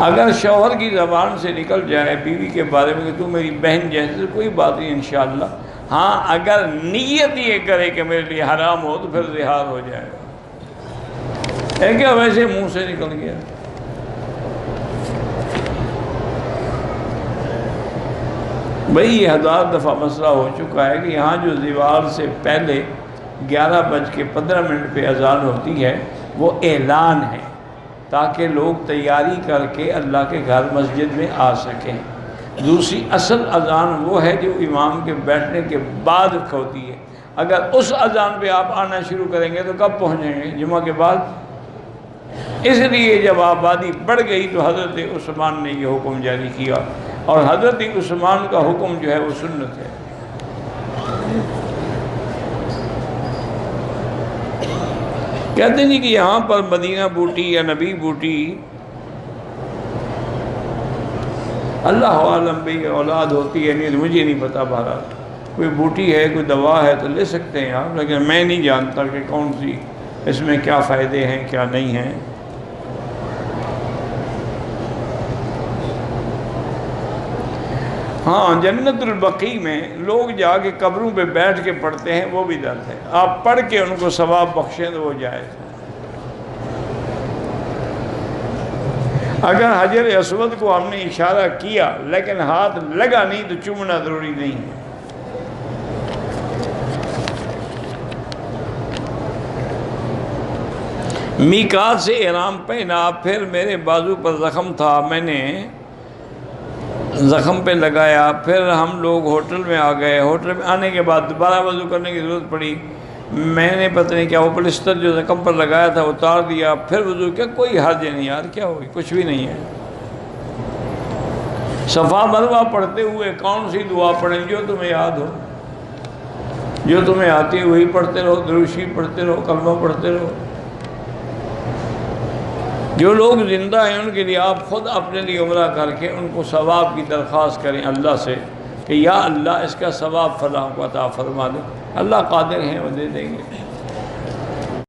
اگر شوہر کی زبان سے نکل جائے بیوی کے بارے میں کہ تو میری بہن جیسے، کوئی بات نہیں انشاءاللہ۔ ہاں اگر نیت یہ کرے کہ میرے لیے حرام ہو تو پھر زہار ہو جائے گا۔ ہے کیا ویسے منہ سے نکل گیا؟ بھئی یہ 1000 دفعہ مسئلہ ہو چکا ہے کہ یہاں جو زوال سے پہلے 11:15 پہ اذان ہوتی ہے وہ اعلان ہے تاکہ لوگ تیاری کر کے اللہ کے گھر مسجد میں آ سکیں۔ دوسری اصل اذان وہ ہے جو امام کے بیٹھنے کے بعد ہوتی ہے۔ اگر اس اذان پہ آپ آنا شروع کریں گے تو کب پہنچیں گے؟ جمعہ کے بعد۔ اس لیے جب آبادی بڑھ گئی تو حضرت عثمان نے یہ حکم جاری کیا، اور حضرت عثمان کا حکم جو ہے وہ سنت ہے۔ کہتے ہیں کہ یہاں پر مدینہ بوٹی یا نبی بوٹی اللہ عالم بھی اولاد ہوتی ہے نہیں، مجھے نہیں پتا، بہرحال کوئی بوٹی ہے کوئی دوا ہے تو لے سکتے ہیں آپ، لیکن میں نہیں جانتا کہ کون سی اس میں کیا فائدے ہیں کیا نہیں ہیں۔ ہاں جنت البقیع میں لوگ جا کے قبروں پہ بیٹھ کے پڑھتے ہیں، وہ بھی درد ہے، آپ پڑھ کے ان کو ثواب بخشیں تو وہ جائز ہے۔ اگر حجر اسود کو ہم نے اشارہ کیا لیکن ہاتھ لگا نہیں تو چومنا ضروری نہیں ہے۔ میقات سے احرام پہنا، پھر میرے بازو پر زخم تھا، میں نے زخم پہ لگایا، پھر ہم لوگ ہوٹل میں آ گئے، ہوٹل میں آنے کے بعد دوبارہ وضو کرنے کی ضرورت پڑی، میں نے پتہ نہیں کیا وہ پلسٹر جو زخم پر لگایا تھا اتار دیا، پھر وضو کیا، کوئی حرج نہیں یار، کیا ہوگی، کچھ بھی نہیں ہے۔ صفا مروہ پڑھتے ہوئے کون سی دعا پڑھیں؟ جو تمہیں یاد ہو، جو تمہیں آتی وہی پڑھتے رہو، درود شریف پڑھتے رہو، کلمہ پڑھتے رہو۔ جو لوگ زندہ ہیں ان کے لیے آپ خود اپنے لیے عمرہ کر کے ان کو ثواب کی درخواست کریں اللہ سے کہ یا اللہ اس کا ثواب فلاں کو عطا فرما دے، اللہ قادر ہیں وہ دے دیں گے۔